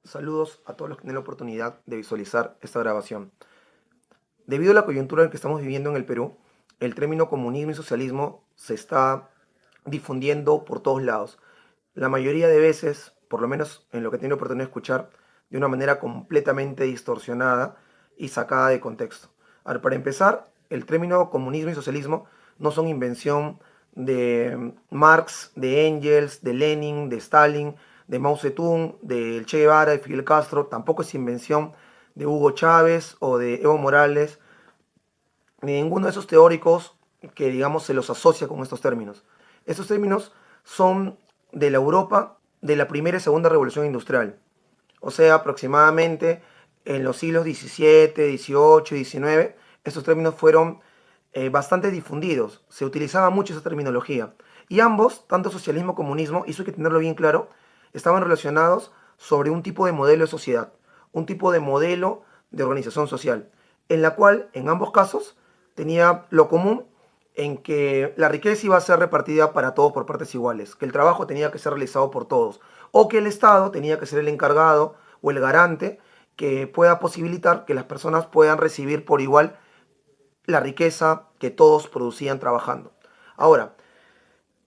Saludos a todos los que tienen la oportunidad de visualizar esta grabación. Debido a la coyuntura en que estamos viviendo en el Perú, el término comunismo y socialismo se está difundiendo por todos lados. La mayoría de veces, por lo menos en lo que he tenido oportunidad de escuchar, de una manera completamente distorsionada y sacada de contexto. Ahora, para empezar, el término comunismo y socialismo no son invención de Marx, de Engels, de Lenin, de Stalin, de Mao Zedong, del Che Guevara, de Fidel Castro, tampoco es invención de Hugo Chávez o de Evo Morales, ni ninguno de esos teóricos que, digamos, se los asocia con estos términos. Estos términos son de la Europa de la primera y segunda revolución industrial, o sea, aproximadamente en los siglos XVII, XVIII y XIX, estos términos fueron bastante difundidos, se utilizaba mucho esa terminología. Y ambos, tanto socialismo como comunismo, y eso hay que tenerlo bien claro, estaban relacionados sobre un tipo de modelo de sociedad, un tipo de modelo de organización social, en la cual, en ambos casos, tenía lo común en que la riqueza iba a ser repartida para todos por partes iguales, que el trabajo tenía que ser realizado por todos, o que el Estado tenía que ser el encargado o el garante que pueda posibilitar que las personas puedan recibir por igual la riqueza que todos producían trabajando. Ahora,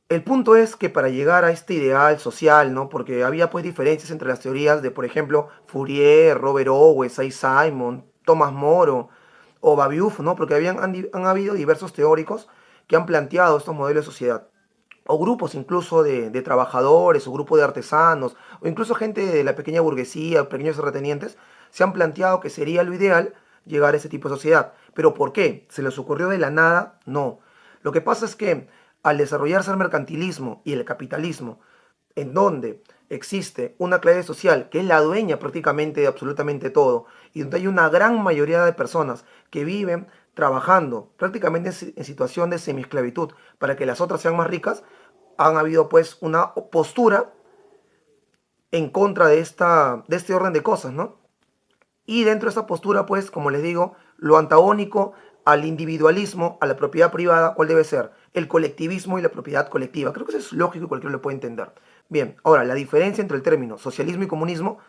el punto es que para llegar a este ideal social, ¿no? Porque había pues diferencias entre las teorías de, por ejemplo, Fourier, Robert Owen, Isaiah Simon, Thomas More o Babeuf, ¿no? Porque han habido diversos teóricos que han planteado estos modelos de sociedad. O grupos incluso de trabajadores, o grupos de artesanos, o incluso gente de la pequeña burguesía, pequeños terratenientes, se han planteado que sería lo ideal llegar a ese tipo de sociedad. ¿Pero por qué? ¿Se les ocurrió de la nada? No. Lo que pasa es que al desarrollarse el mercantilismo y el capitalismo, en donde existe una clase social que es la dueña prácticamente de absolutamente todo, y donde hay una gran mayoría de personas que viven trabajando prácticamente en situación de semiesclavitud para que las otras sean más ricas, han habido pues una postura en contra de este orden de cosas, ¿no? Y dentro de esa postura, pues, como les digo, lo antagónico al individualismo, a la propiedad privada, ¿cuál debe ser? El colectivismo y la propiedad colectiva. Creo que eso es lógico y cualquiera lo puede entender. Bien, ahora, la diferencia entre el término socialismo y comunismo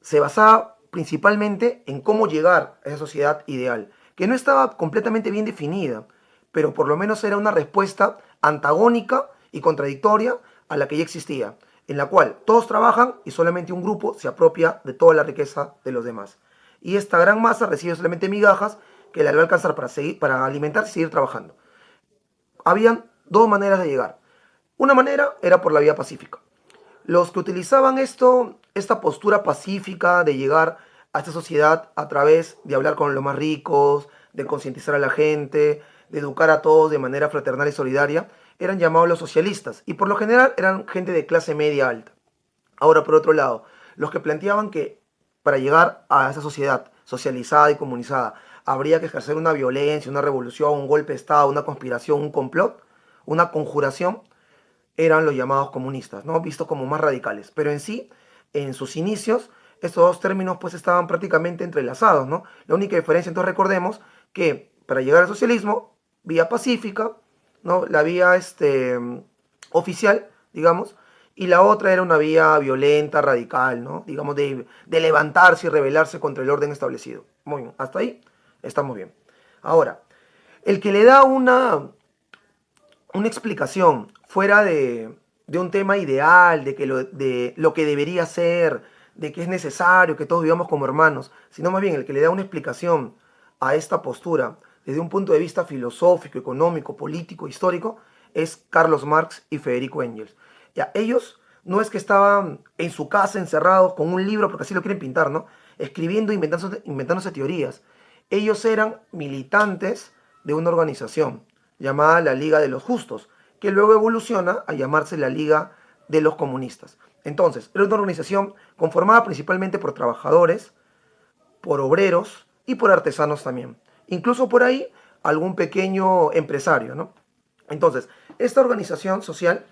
se basaba principalmente en cómo llegar a esa sociedad ideal, que no estaba completamente bien definida, pero por lo menos era una respuesta antagónica y contradictoria a la que ya existía, en la cual todos trabajan y solamente un grupo se apropia de toda la riqueza de los demás. Y esta gran masa recibe solamente migajas que le va a alcanzar para alimentarse y seguir trabajando. Habían dos maneras de llegar. Una manera era por la vía pacífica. Los que utilizaban esta postura pacífica de llegar a esta sociedad a través de hablar con los más ricos, de concientizar a la gente, de educar a todos de manera fraternal y solidaria, eran llamados los socialistas y por lo general eran gente de clase media alta. Ahora, por otro lado, los que planteaban que para llegar a esa sociedad socializada y comunizada habría que ejercer una violencia, una revolución, un golpe de Estado, una conspiración, un complot, una conjuración, eran los llamados comunistas, ¿no? Vistos como más radicales. Pero en sí, en sus inicios, estos dos términos pues estaban prácticamente entrelazados, ¿no? La única diferencia, entonces recordemos que para llegar al socialismo, vía pacífica, ¿no? La vía oficial, digamos, y la otra era una vía violenta, radical, ¿no? Digamos, de levantarse y rebelarse contra el orden establecido. Muy bien, hasta ahí estamos bien. Ahora, el que le da una explicación fuera de un tema ideal, de lo que debería ser, de que es necesario que todos vivamos como hermanos, sino más bien el que le da una explicación a esta postura desde un punto de vista filosófico, económico, político, histórico, es Carlos Marx y Federico Engels. Ya, ellos no es que estaban en su casa encerrados con un libro, porque así lo quieren pintar, ¿no? Escribiendo, inventándose teorías. Ellos eran militantes de una organización llamada la Liga de los Justos, que luego evoluciona a llamarse la Liga de los Comunistas. Entonces, era una organización conformada principalmente por trabajadores, por obreros y por artesanos también. Incluso por ahí algún pequeño empresario, ¿no? Entonces, esta organización social,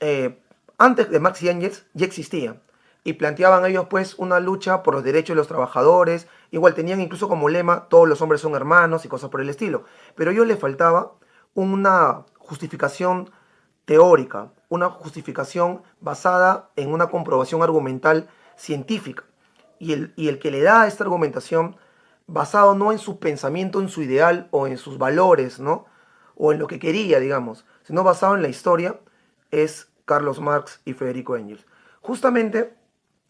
eh, antes de Marx y Engels, ya existía. Y planteaban ellos pues una lucha por los derechos de los trabajadores. Igual tenían incluso como lema, todos los hombres son hermanos y cosas por el estilo. Pero a ellos les faltaba una justificación teórica, una justificación basada en una comprobación argumental científica. y el que le da esta argumentación, basado no en su pensamiento, en su ideal o en sus valores, ¿no? O en lo que quería, digamos, sino basado en la historia, es Carlos Marx y Federico Engels. Justamente,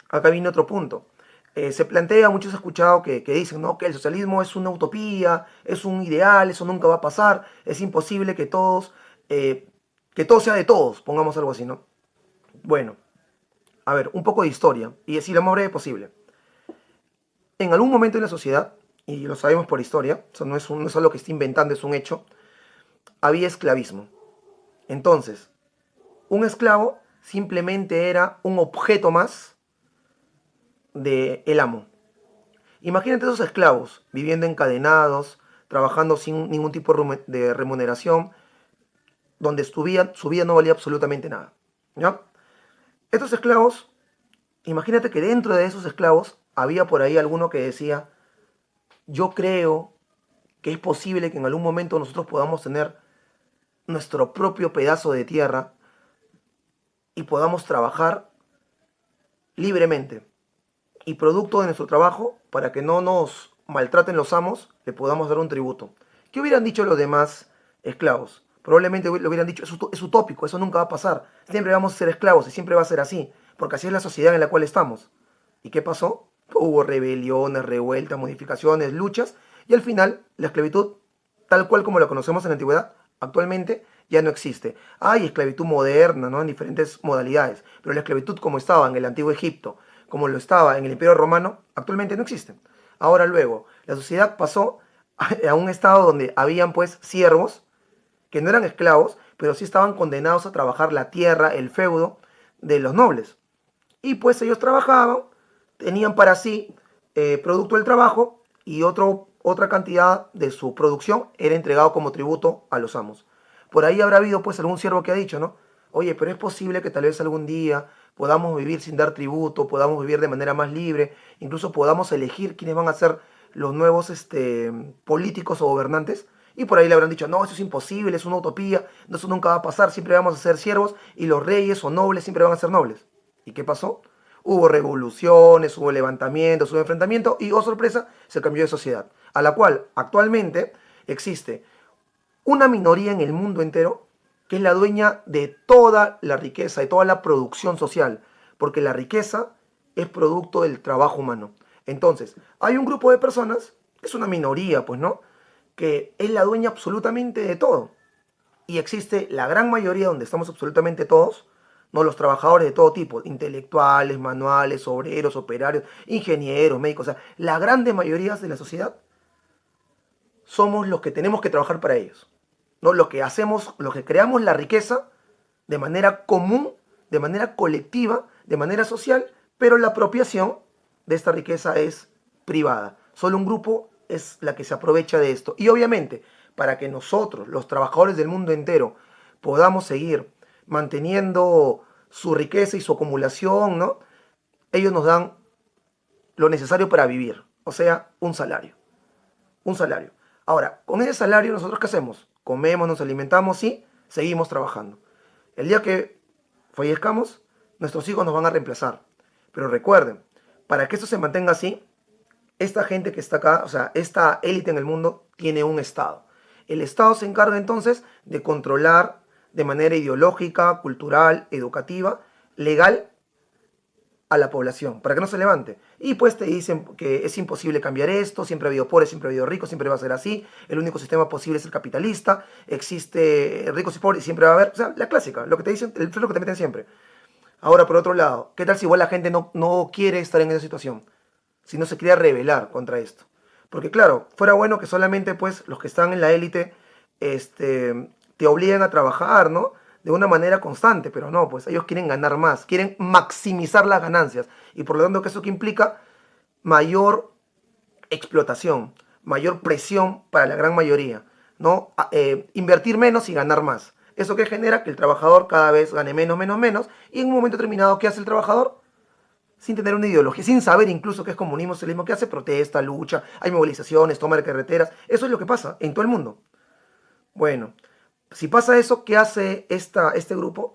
acá viene otro punto. Se plantea, muchos he escuchado que dicen, ¿no?, que el socialismo es una utopía, es un ideal, eso nunca va a pasar, es imposible que todo sea de todos, pongamos algo así, ¿no? Bueno, a ver, un poco de historia, y decir lo más breve posible. En algún momento en la sociedad, y lo sabemos por historia, eso no es algo que esté inventando, es un hecho, había esclavismo. Entonces, un esclavo simplemente era un objeto más del amo. Imagínate esos esclavos viviendo encadenados, trabajando sin ningún tipo de remuneración, donde su vida no valía absolutamente nada. ¿Ya? Estos esclavos, imagínate que dentro de esos esclavos había por ahí alguno que decía, yo creo que es posible que en algún momento nosotros podamos tener nuestro propio pedazo de tierra y podamos trabajar libremente. Y producto de nuestro trabajo, para que no nos maltraten los amos, le podamos dar un tributo. ¿Qué hubieran dicho los demás esclavos? Probablemente le hubieran dicho, es utópico, eso nunca va a pasar. Siempre vamos a ser esclavos y siempre va a ser así, porque así es la sociedad en la cual estamos. ¿Y qué pasó? Hubo rebeliones, revueltas, modificaciones, luchas, y al final la esclavitud, tal cual como la conocemos en la antigüedad, actualmente ya no existe. Hay esclavitud moderna, ¿no?, en diferentes modalidades, pero la esclavitud como estaba en el antiguo Egipto, como lo estaba en el Imperio Romano, actualmente no existe. Ahora luego, la sociedad pasó a un estado donde habían pues siervos, que no eran esclavos, pero sí estaban condenados a trabajar la tierra, el feudo de los nobles. Y pues ellos trabajaban, tenían para sí producto del trabajo y otra cantidad de su producción era entregado como tributo a los amos. Por ahí habrá habido pues algún siervo que ha dicho, ¿no? Oye, pero es posible que tal vez algún día podamos vivir sin dar tributo, podamos vivir de manera más libre, incluso podamos elegir quiénes van a ser los nuevos políticos o gobernantes. Y por ahí le habrán dicho, no, eso es imposible, es una utopía, eso nunca va a pasar, siempre vamos a ser siervos y los reyes o nobles siempre van a ser nobles. ¿Y qué pasó? Hubo revoluciones, hubo levantamientos, hubo enfrentamientos y, oh sorpresa, se cambió de sociedad, a la cual actualmente existe una minoría en el mundo entero que es la dueña de toda la riqueza, de toda la producción social, porque la riqueza es producto del trabajo humano. Entonces, hay un grupo de personas, es una minoría, pues, ¿no?, que es la dueña absolutamente de todo. Y existe la gran mayoría donde estamos absolutamente todos, ¿no?, los trabajadores de todo tipo, intelectuales, manuales, obreros, operarios, ingenieros, médicos, o sea, la grande mayoría de la sociedad somos los que tenemos que trabajar para ellos, ¿no? Los que hacemos, los que creamos la riqueza de manera común, de manera colectiva, de manera social, pero la apropiación de esta riqueza es privada. Solo un grupo es la que se aprovecha de esto. Y obviamente, para que nosotros, los trabajadores del mundo entero, podamos seguir manteniendo su riqueza y su acumulación, ¿no?, ellos nos dan lo necesario para vivir, o sea, un salario. Un salario. Ahora, con ese salario, ¿nosotros qué hacemos? Comemos, nos alimentamos y seguimos trabajando. El día que fallezcamos, nuestros hijos nos van a reemplazar. Pero recuerden, para que esto se mantenga así, esta gente que está acá, o sea, esta élite en el mundo, tiene un Estado. El Estado se encarga entonces de controlar de manera ideológica, cultural, educativa, legal, a la población, para que no se levante. Y pues te dicen que es imposible cambiar esto, siempre ha habido pobres, siempre ha habido ricos, siempre va a ser así, el único sistema posible es el capitalista, existe ricos y pobres y siempre va a haber, o sea, la clásica, lo que te dicen, es lo que te meten siempre. Ahora, por otro lado, ¿qué tal si igual la gente no quiere estar en esa situación? Si no se quiere rebelar contra esto. Porque claro, fuera bueno que solamente pues los que están en la élite te obliguen a trabajar, ¿no?, de una manera constante, pero no, pues ellos quieren ganar más, quieren maximizar las ganancias y por lo tanto que eso que implica mayor explotación, mayor presión para la gran mayoría, ¿no? Invertir menos y ganar más. Eso que genera que el trabajador cada vez gane menos, menos, menos y en un momento determinado, ¿qué hace el trabajador? Sin tener una ideología, sin saber incluso qué es comunismo, socialismo, ¿qué hace? Protesta, lucha, hay movilizaciones, toma de carreteras, eso es lo que pasa en todo el mundo. Bueno, si pasa eso, ¿qué hace este grupo?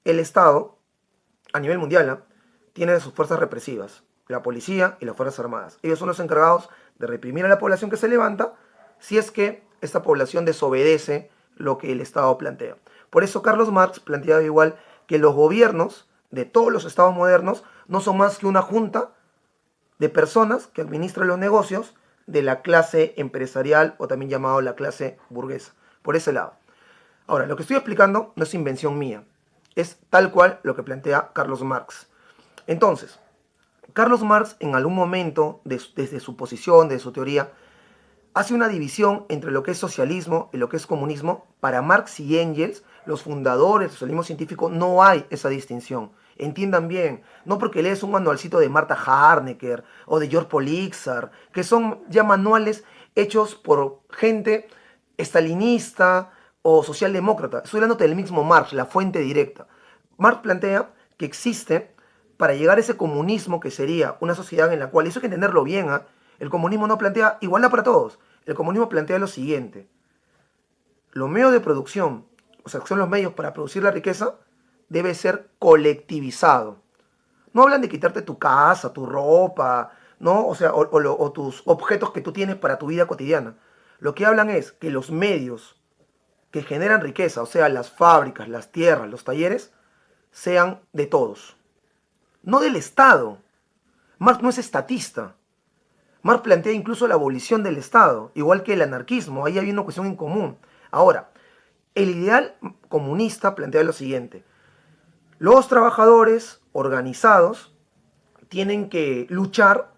El Estado, a nivel mundial, ¿eh?, tiene sus fuerzas represivas. la policía y las Fuerzas Armadas. Ellos son los encargados de reprimir a la población que se levanta si es que esta población desobedece lo que el Estado plantea. Por eso Carlos Marx planteaba igual que los gobiernos de todos los estados modernos no son más que una junta de personas que administran los negocios de la clase empresarial o también llamado la clase burguesa. Por ese lado. Ahora, lo que estoy explicando no es invención mía, es tal cual lo que plantea Carlos Marx. Entonces, Carlos Marx en algún momento, desde su posición, de su teoría, hace una división entre lo que es socialismo y lo que es comunismo. Para Marx y Engels, los fundadores del socialismo científico, no hay esa distinción. Entiendan bien, no porque lees un manualcito de Martha Harnecker o de George Polixar, que son ya manuales hechos por gente estalinista o socialdemócrata. Estoy hablando del mismo Marx, la fuente directa. Marx plantea que existe, para llegar a ese comunismo que sería una sociedad en la cual, y eso hay que entenderlo bien, ¿eh? El comunismo no plantea igualdad para todos. El comunismo plantea lo siguiente: los medios de producción, o sea, son los medios para producir la riqueza, debe ser colectivizado. No hablan de quitarte tu casa, tu ropa, ¿no? O sea, o tus objetos que tú tienes para tu vida cotidiana. Lo que hablan es que los medios que generan riqueza, o sea, las fábricas, las tierras, los talleres, sean de todos. No del Estado. Marx no es estatista. Marx plantea incluso la abolición del Estado, igual que el anarquismo. Ahí hay una cuestión en común. Ahora, el ideal comunista plantea lo siguiente: los trabajadores organizados tienen que luchar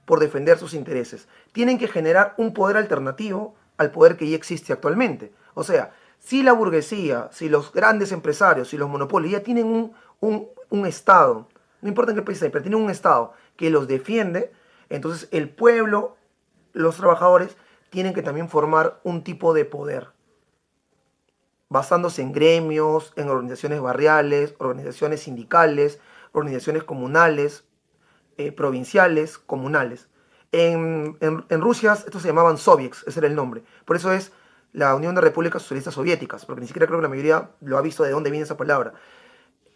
por defender sus intereses. Tienen que generar un poder alternativo al poder que ya existe actualmente. O sea, si la burguesía, si los grandes empresarios, si los monopolios ya tienen un Estado, no importa en qué país hay, pero tienen un Estado que los defiende, entonces el pueblo, los trabajadores, tienen que también formar un tipo de poder, basándose en gremios, en organizaciones barriales, organizaciones sindicales, organizaciones comunales, provinciales, comunales. En Rusia estos se llamaban soviets, ese era el nombre. Por eso es la Unión de Repúblicas Socialistas Soviéticas, porque ni siquiera creo que la mayoría lo ha visto de dónde viene esa palabra.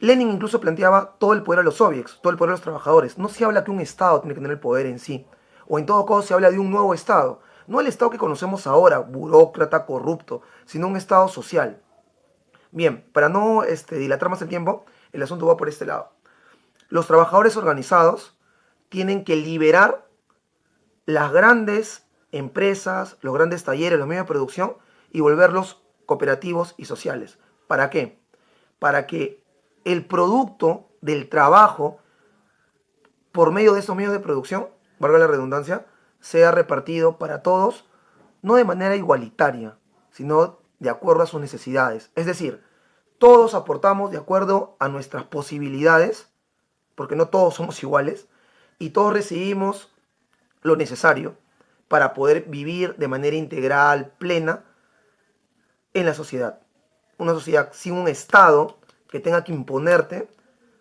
Lenin incluso planteaba todo el poder a los soviets, todo el poder a los trabajadores. No se habla que un Estado tiene que tener el poder en sí, o en todo caso se habla de un nuevo Estado. No el Estado que conocemos ahora, burócrata, corrupto, sino un Estado social. Bien, para no dilatar más el tiempo, el asunto va por este lado. Los trabajadores organizados tienen que liberar las grandes empresas, los grandes talleres, los medios de producción y volverlos cooperativos y sociales. ¿Para qué? Para que el producto del trabajo, por medio de estos medios de producción, valga la redundancia, sea repartido para todos, no de manera igualitaria, sino de acuerdo a sus necesidades. Es decir, todos aportamos de acuerdo a nuestras posibilidades, porque no todos somos iguales, y todos recibimos lo necesario para poder vivir de manera integral, plena, en la sociedad. Una sociedad sin un Estado que tenga que imponerte,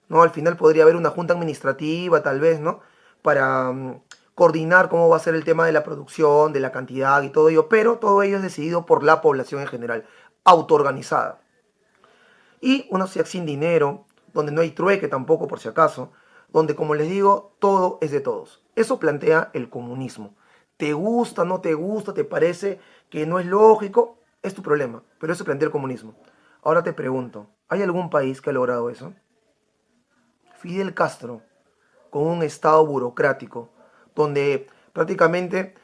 ¿no? Al final podría haber una junta administrativa, tal vez, ¿no? Para coordinar cómo va a ser el tema de la producción, de la cantidad y todo ello, pero todo ello es decidido por la población en general, autoorganizada. Y una sociedad sin dinero, donde no hay trueque tampoco, por si acaso, donde, como les digo, todo es de todos. Eso plantea el comunismo. ¿Te gusta, no te gusta, te parece que no es lógico? Es tu problema, pero eso plantea el comunismo. Ahora te pregunto, ¿hay algún país que ha logrado eso? Fidel Castro, con un Estado burocrático, donde prácticamente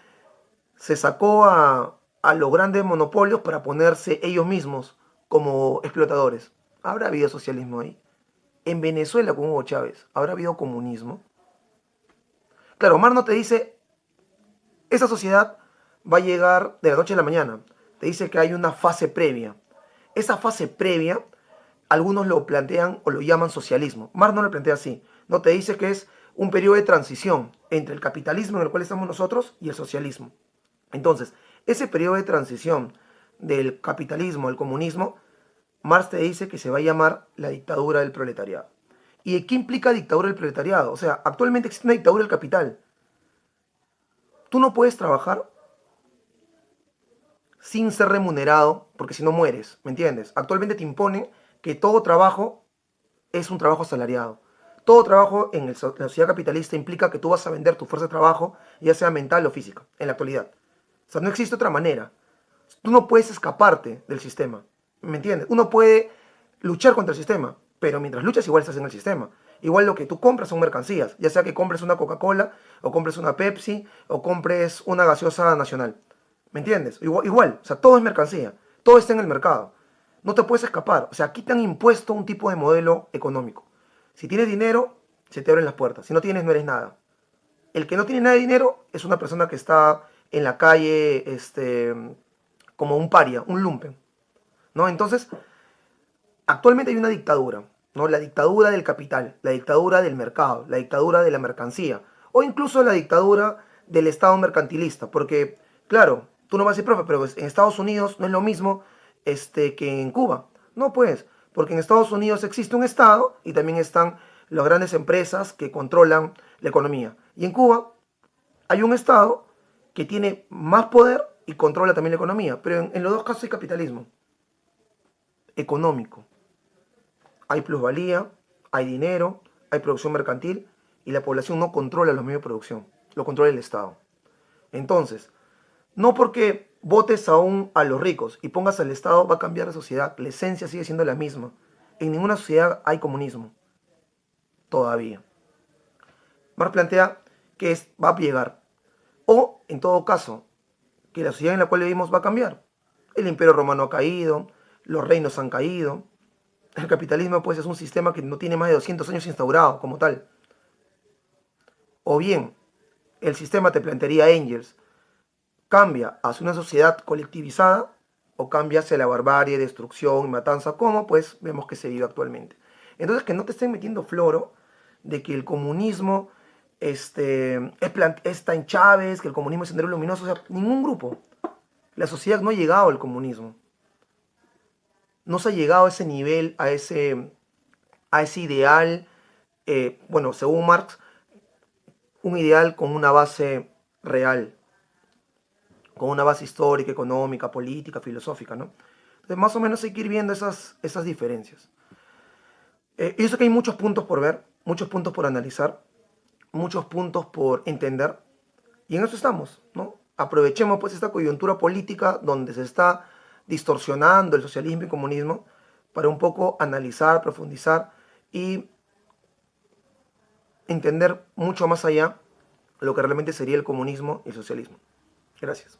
se sacó a los grandes monopolios para ponerse ellos mismos como explotadores. ¿Habrá habido socialismo ahí? En Venezuela con Hugo Chávez, ¿habrá habido comunismo? Claro, Omar no te dice, esa sociedad va a llegar de la noche a la mañana. Te dice que hay una fase previa. Esa fase previa, algunos lo plantean o lo llaman socialismo. Marx no lo plantea así. No te dice que es un periodo de transición entre el capitalismo en el cual estamos nosotros y el socialismo. Entonces, ese periodo de transición del capitalismo al comunismo, Marx te dice que se va a llamar la dictadura del proletariado. ¿Y qué implica dictadura del proletariado? O sea, actualmente existe una dictadura del capital. Tú no puedes trabajar sin ser remunerado, porque si no mueres, ¿me entiendes? Actualmente te imponen que todo trabajo es un trabajo asalariado. Todo trabajo en la sociedad capitalista implica que tú vas a vender tu fuerza de trabajo, ya sea mental o física, en la actualidad. O sea, no existe otra manera. Tú no puedes escaparte del sistema. ¿Me entiendes? Uno puede luchar contra el sistema, pero mientras luchas igual estás en el sistema. Igual lo que tú compras son mercancías, ya sea que compres una Coca-Cola, o compres una Pepsi, o compres una gaseosa nacional. ¿Me entiendes? Igual, o sea, todo es mercancía, todo está en el mercado. No te puedes escapar. O sea, aquí te han impuesto un tipo de modelo económico. Si tienes dinero, se te abren las puertas. Si no tienes, no eres nada. El que no tiene nada de dinero es una persona que está en la calle, como un paria, un lumpen, ¿no? Entonces, actualmente hay una dictadura, ¿no? La dictadura del capital, la dictadura del mercado, la dictadura de la mercancía, o incluso la dictadura del Estado mercantilista, porque, claro, tú no vas a decir, profe, pero en Estados Unidos no es lo mismo que en Cuba. No, pues, porque en Estados Unidos existe un Estado y también están las grandes empresas que controlan la economía. Y en Cuba hay un Estado que tiene más poder y controla también la economía, pero en los dos casos hay capitalismo económico. Hay plusvalía, hay dinero, hay producción mercantil y la población no controla los medios de producción, lo controla el Estado. Entonces, no porque votes aún a los ricos y pongas al Estado va a cambiar la sociedad, la esencia sigue siendo la misma. En ninguna sociedad hay comunismo, todavía. Marx plantea que va a llegar, o en todo caso, que la sociedad en la cual vivimos va a cambiar. El imperio romano ha caído, los reinos han caído, el capitalismo pues es un sistema que no tiene más de 200 años instaurado como tal. O bien, el sistema te plantearía Engels, cambia hacia una sociedad colectivizada o cambia hacia la barbarie, destrucción y matanza, como pues vemos que se vive actualmente. Entonces que no te estén metiendo floro de que el comunismo está en Chávez, que el comunismo es Sendero Luminoso, o sea, ningún grupo. La sociedad no ha llegado al comunismo. No se ha llegado a ese nivel, a ese ideal, bueno, según Marx, un ideal con una base real, con una base histórica, económica, política, filosófica, ¿no? Entonces, más o menos hay que ir viendo esas diferencias. Yo sé que hay muchos puntos por ver, muchos puntos por analizar, muchos puntos por entender, y en eso estamos, ¿no? Aprovechemos pues esta coyuntura política donde se está distorsionando el socialismo y el comunismo para un poco analizar, profundizar y entender mucho más allá lo que realmente sería el comunismo y el socialismo. Gracias.